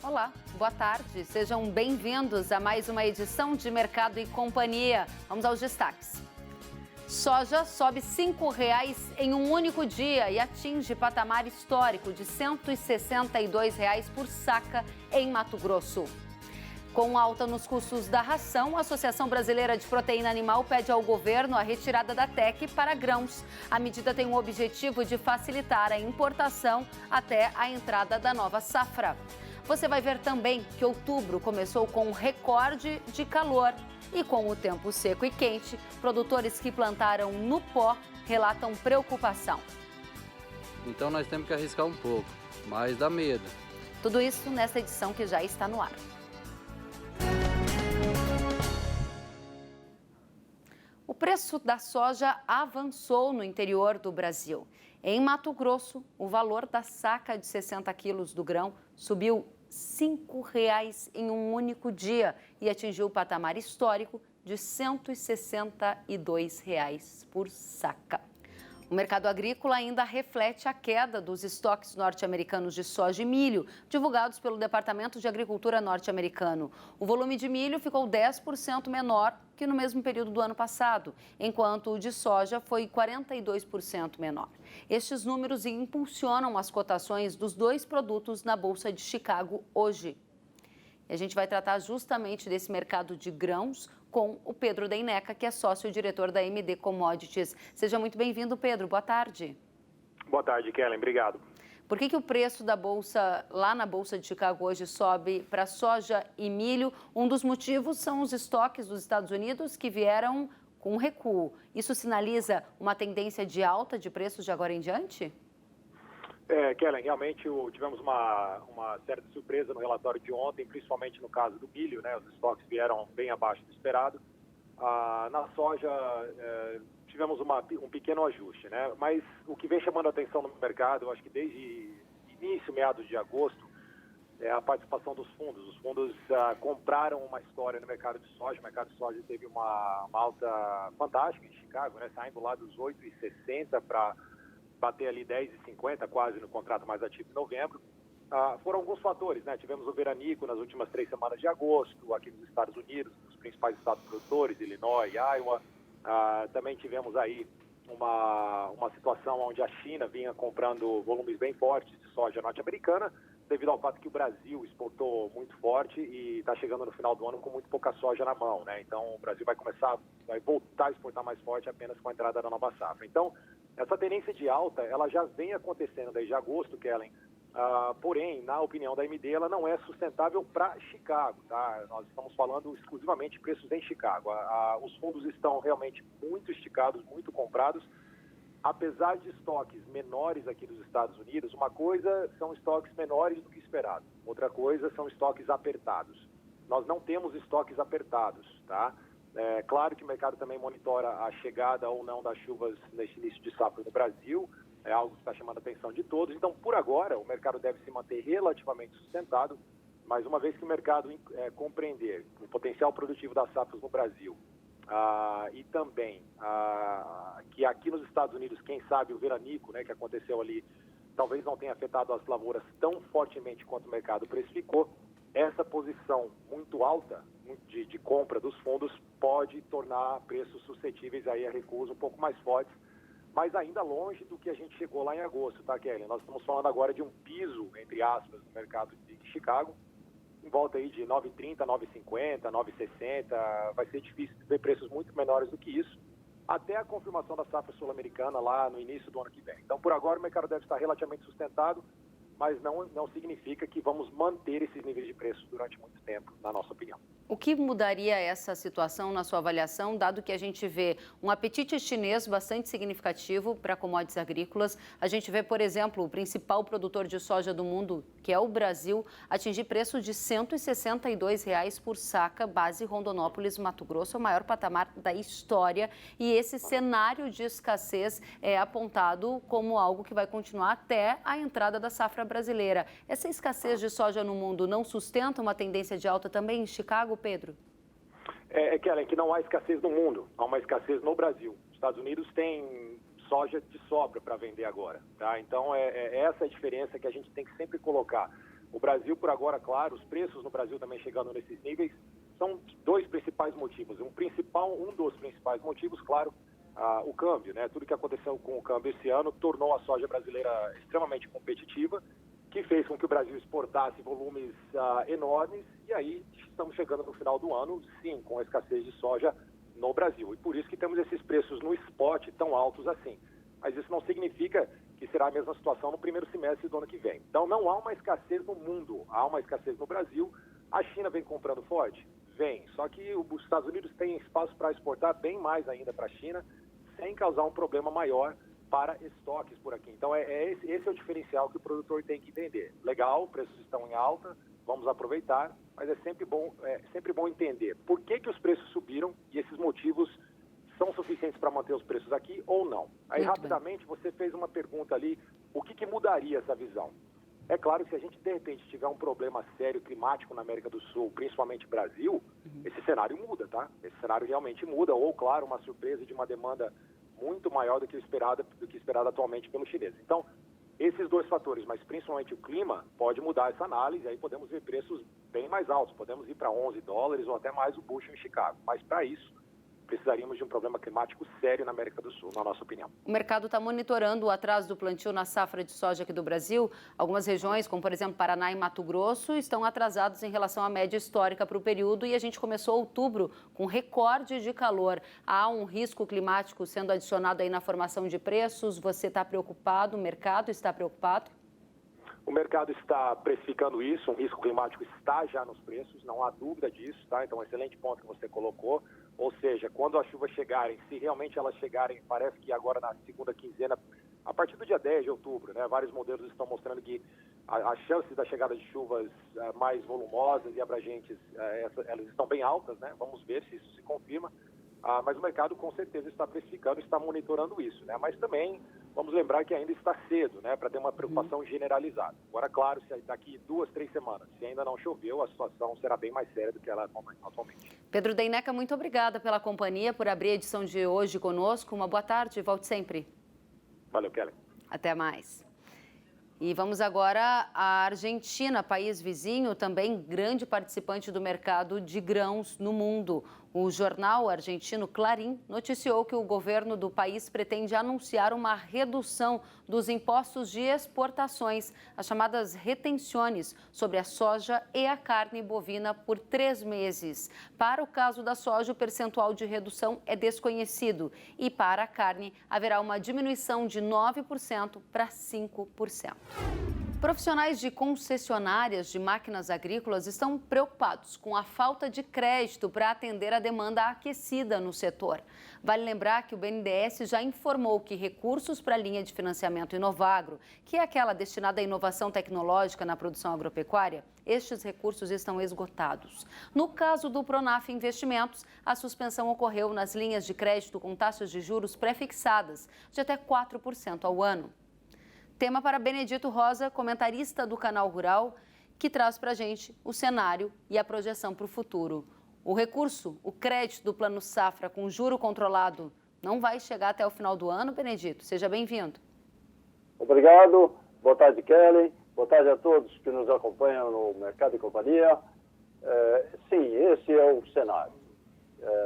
Olá, boa tarde. Sejam bem-vindos a mais uma edição de Mercado e Companhia. Vamos aos destaques. Soja sobe R$ 5,00 em um único dia e atinge patamar histórico de R$ 162,00 por saca em Mato Grosso. Com alta nos custos da ração, a Associação Brasileira de Proteína Animal pede ao governo a retirada da TEC para grãos. A medida tem o objetivo de facilitar a importação até a entrada da nova safra. Você vai ver também que outubro começou com um recorde de calor. E com o tempo seco e quente, produtores que plantaram no pó relatam preocupação. Então nós temos que arriscar um pouco, mas dá medo. Tudo isso nessa edição que já está no ar. O preço da soja avançou no interior do Brasil. Em Mato Grosso, o valor da saca de 60 quilos do grão subiu R$ 5,00 em um único dia e atingiu o patamar histórico de R$ 162,00 por saca. O mercado agrícola ainda reflete a queda dos estoques norte-americanos de soja e milho, divulgados pelo Departamento de Agricultura norte-americano. O volume de milho ficou 10% menor que no mesmo período do ano passado, enquanto o de soja foi 42% menor. Estes números impulsionam as cotações dos dois produtos na Bolsa de Chicago hoje. E a gente vai tratar justamente desse mercado de grãos com o Pedro Deineca, que é sócio-diretor da MD Commodities. Seja muito bem-vindo, Pedro. Boa tarde. Boa tarde, Kellen. Obrigado. Por que o preço da Bolsa, lá na Bolsa de Chicago hoje, sobe para soja e milho? Um dos motivos são os estoques dos Estados Unidos que vieram com recuo. Isso sinaliza uma tendência de alta de preços de agora em diante? Kellen, realmente tivemos uma certa surpresa no relatório de ontem, principalmente no caso do milho, né? Os estoques vieram bem abaixo do esperado. Na soja, tivemos um pequeno ajuste, né? Mas o que vem chamando a atenção no mercado, eu acho que desde início, meados de agosto, é a participação dos fundos. Os fundos compraram uma história no mercado de soja. O mercado de soja teve uma alta fantástica em Chicago, né? Saindo lá dos 8,60 para bater ali 10,50 quase no contrato mais ativo em novembro. Foram alguns fatores, né? Tivemos o veranico nas últimas 3 semanas de agosto, aqui nos Estados Unidos, nos principais estados produtores, Illinois, Iowa. Também tivemos aí uma situação onde a China vinha comprando volumes bem fortes de soja norte-americana, devido ao fato que o Brasil exportou muito forte e está chegando no final do ano com muito pouca soja na mão, né? Então o Brasil vai voltar a exportar mais forte apenas com a entrada da nova safra. Então, essa tendência de alta, ela já vem acontecendo desde agosto, Kellen. Porém, na opinião da MD, ela não é sustentável para Chicago, tá? Nós estamos falando exclusivamente de preços em Chicago. Os fundos estão realmente muito esticados, muito comprados. Apesar de estoques menores aqui dos Estados Unidos, uma coisa são estoques menores do que esperado. Outra coisa são estoques apertados. Nós não temos estoques apertados, tá? É claro que o mercado também monitora a chegada ou não das chuvas nesse início de safra no Brasil, é algo que está chamando a atenção de todos. Então, por agora, o mercado deve se manter relativamente sustentado, mas uma vez que o mercado compreender o potencial produtivo das safras no Brasil e também que aqui nos Estados Unidos, quem sabe o veranico, né, que aconteceu ali, talvez não tenha afetado as lavouras tão fortemente quanto o mercado precificou, essa posição muito alta de compra dos fundos pode tornar preços suscetíveis aí a recuos um pouco mais fortes, mas ainda longe do que a gente chegou lá em agosto, tá, Kelly? Nós estamos falando agora de um piso, entre aspas, no mercado de Chicago, em volta aí de 9,30, 9,50, 9,60. Vai ser difícil ver preços muito menores do que isso, até a confirmação da safra sul-americana lá no início do ano que vem. Então, por agora, o mercado deve estar relativamente sustentado, mas não significa que vamos manter esses níveis de preço durante muito tempo, na nossa opinião. O que mudaria essa situação na sua avaliação, dado que a gente vê um apetite chinês bastante significativo para commodities agrícolas? A gente vê, por exemplo, o principal produtor de soja do mundo, que é o Brasil, atingir preço de R$ 162,00 por saca, base Rondonópolis, Mato Grosso, é o maior patamar da história. E esse cenário de escassez é apontado como algo que vai continuar até a entrada da safra brasileira. Essa escassez de soja no mundo não sustenta uma tendência de alta também em Chicago, Pedro? Kellen, que não há escassez no mundo, há uma escassez no Brasil. Os Estados Unidos têm soja de sobra para vender agora, tá? Então, essa é a diferença que a gente tem que sempre colocar. O Brasil, por agora, claro, os preços no Brasil também chegando nesses níveis, são dois principais motivos. Um dos principais motivos, claro, o câmbio, né? Tudo que aconteceu com o câmbio esse ano tornou a soja brasileira extremamente competitiva, que fez com que o Brasil exportasse volumes enormes, e aí estamos chegando no final do ano, sim, com a escassez de soja no Brasil. E por isso que temos esses preços no spot tão altos assim. Mas isso não significa que será a mesma situação no primeiro semestre do ano que vem. Então não há uma escassez no mundo, há uma escassez no Brasil. A China vem comprando forte? Vem. Só que os Estados Unidos têm espaço para exportar bem mais ainda para a China, sem causar um problema maior para estoques por aqui. Então, esse é o diferencial que o produtor tem que entender. Legal, preços estão em alta, vamos aproveitar, mas é sempre bom entender por que os preços subiram e esses motivos são suficientes para manter os preços aqui ou não. Aí, rapidamente, você fez uma pergunta ali, o que mudaria essa visão? É claro que se a gente, de repente, tiver um problema sério climático na América do Sul, principalmente Brasil, esse cenário muda, tá? Esse cenário realmente muda, ou, claro, uma surpresa de uma demanda muito maior do que esperada atualmente pelos chineses. Então, esses dois fatores, mas principalmente o clima, pode mudar essa análise, aí podemos ver preços bem mais altos, podemos ir para $11 ou até mais o bushel em Chicago. Mas para isso, precisaríamos de um problema climático sério na América do Sul, na nossa opinião. O mercado está monitorando o atraso do plantio na safra de soja aqui do Brasil. Algumas regiões, como por exemplo Paraná e Mato Grosso, estão atrasadas em relação à média histórica para o período e a gente começou outubro com recorde de calor. Há um risco climático sendo adicionado aí na formação de preços. Você está preocupado? O mercado está preocupado? O mercado está precificando isso, um risco climático está já nos preços, não há dúvida disso, tá? Então, excelente ponto que você colocou. Ou seja, quando as chuvas chegarem, se realmente elas chegarem, parece que agora na segunda quinzena, a partir do dia 10 de outubro, né? Vários modelos estão mostrando que as chances da chegada de chuvas mais volumosas e abrangentes, elas estão bem altas, né? Vamos ver se isso se confirma. Mas o mercado com certeza está precificando, está monitorando isso, né? Mas também vamos lembrar que ainda está cedo, né, para ter uma preocupação generalizada. Agora, claro, se daqui 2, 3 semanas, se ainda não choveu, a situação será bem mais séria do que ela é atualmente. Pedro Deineca, muito obrigada pela companhia, por abrir a edição de hoje conosco. Uma boa tarde, volte sempre. Valeu, Kelly. Até mais. E vamos agora à Argentina, país vizinho, também grande participante do mercado de grãos no mundo. O jornal argentino Clarín noticiou que o governo do país pretende anunciar uma redução dos impostos de exportações, as chamadas retenções, sobre a soja e a carne bovina por 3 meses. Para o caso da soja, o percentual de redução é desconhecido e para a carne haverá uma diminuição de 9% para 5%. Profissionais de concessionárias de máquinas agrícolas estão preocupados com a falta de crédito para atender a demanda aquecida no setor. Vale lembrar que o BNDES já informou que recursos para a linha de financiamento Inovagro, que é aquela destinada à inovação tecnológica na produção agropecuária, estes recursos estão esgotados. No caso do Pronaf Investimentos, a suspensão ocorreu nas linhas de crédito com taxas de juros pré-fixadas, de até 4% ao ano. Tema para Benedito Rosa, comentarista do Canal Rural, que traz para a gente o cenário e a projeção para o futuro. O recurso, o crédito do Plano Safra com juro controlado, não vai chegar até o final do ano, Benedito? Seja bem-vindo. Obrigado. Boa tarde, Kelly. Boa tarde a todos que nos acompanham no Mercado e Companhia. Sim, esse é o cenário.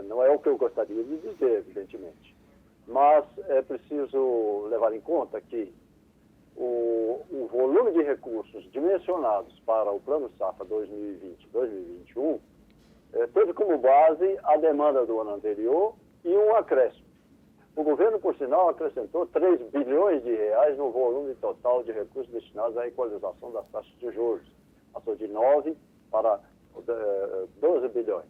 Não é o que eu gostaria de dizer, evidentemente. Mas é preciso levar em conta que o volume de recursos dimensionados para o Plano Safra 2020-2021 teve como base a demanda do ano anterior e um acréscimo. O governo, por sinal, acrescentou 3 bilhões de reais no volume total de recursos destinados à equalização das taxas de juros. Passou de 9 para 12 bilhões.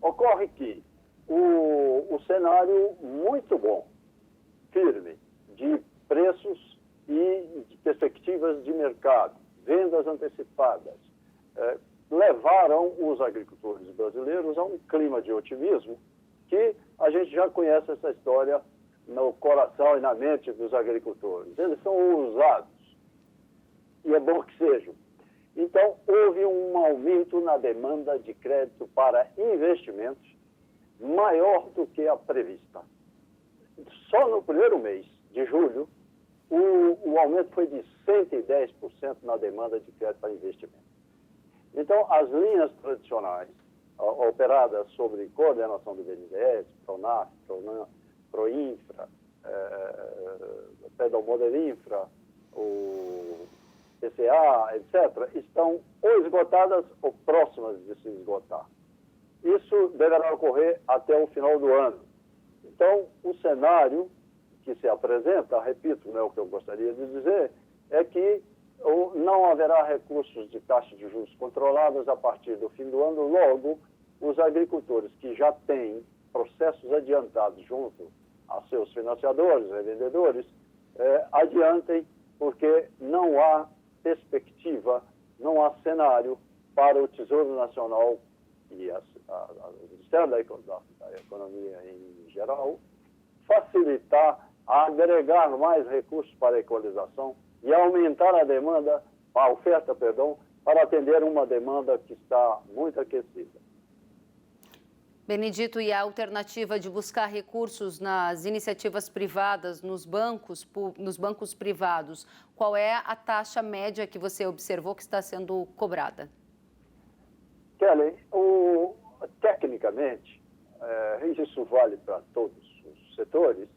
Ocorre que o cenário muito bom, firme, de preços e de perspectivas de mercado, vendas antecipadas, levaram os agricultores brasileiros a um clima de otimismo que a gente já conhece essa história no coração e na mente dos agricultores. Eles são ousados e é bom que sejam. Então, houve um aumento na demanda de crédito para investimentos maior do que a prevista. Só no primeiro mês de julho, o aumento foi de 110% na demanda de crédito para investimento. Então, as linhas tradicionais, operadas sobre coordenação do BNDES, Pronaf, Proinfra, Modelinfra, o PCA, etc., estão ou esgotadas ou próximas de se esgotar. Isso deverá ocorrer até o final do ano. Então, o cenário que se apresenta, repito, o que eu gostaria de dizer, é que não haverá recursos de taxa de juros controlados a partir do fim do ano. Logo, os agricultores que já têm processos adiantados junto a seus financiadores, revendedores, adiantem, porque não há perspectiva, não há cenário para o Tesouro Nacional e o Ministério da Economia em geral facilitar, agregar mais recursos para a equalização e aumentar a oferta, para atender uma demanda que está muito aquecida. Benedito, e a alternativa de buscar recursos nas iniciativas privadas, nos bancos privados, qual é a taxa média que você observou que está sendo cobrada? Kelly, tecnicamente, isso vale para todos os setores,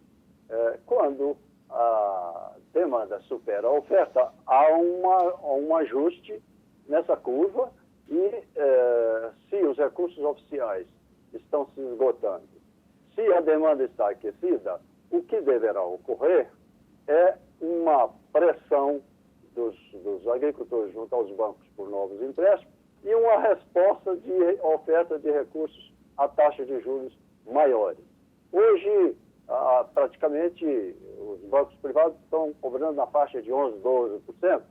quando a demanda supera a oferta, há um ajuste nessa curva e se os recursos oficiais estão se esgotando, se a demanda está aquecida, o que deverá ocorrer é uma pressão dos agricultores junto aos bancos por novos empréstimos e uma resposta de oferta de recursos a taxas de juros maiores. Hoje, praticamente, os bancos privados estão cobrando na faixa de 11%, 12%,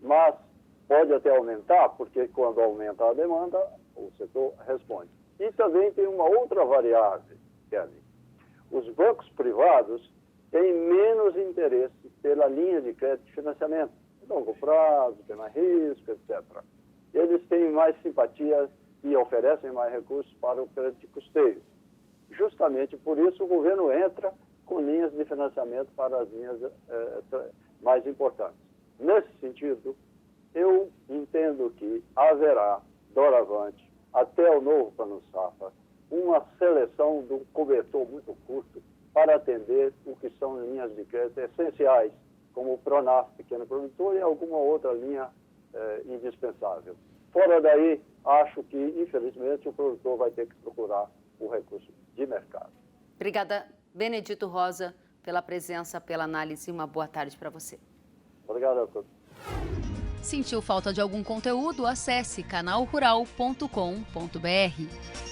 mas pode até aumentar, porque quando aumenta a demanda, o setor responde. E também tem uma outra variável, Kelly. Os bancos privados têm menos interesse pela linha de crédito e financiamento. Longo prazo, tem mais risco, etc. Eles têm mais simpatia e oferecem mais recursos para o crédito de custeio. Justamente por isso o governo entra com linhas de financiamento para as linhas mais importantes. Nesse sentido, eu entendo que haverá, doravante, até o novo Plano Safra, uma seleção de um cobertor muito curto para atender o que são linhas de crédito essenciais, como o Pronaf, pequeno produtor, e alguma outra linha indispensável. Fora daí, acho que, infelizmente, o produtor vai ter que procurar o recurso de mercado. Obrigada, Benedito Rosa, pela presença, pela análise. Uma boa tarde para você. Obrigado a todos. Sentiu falta de algum conteúdo? Acesse canalrural.com.br.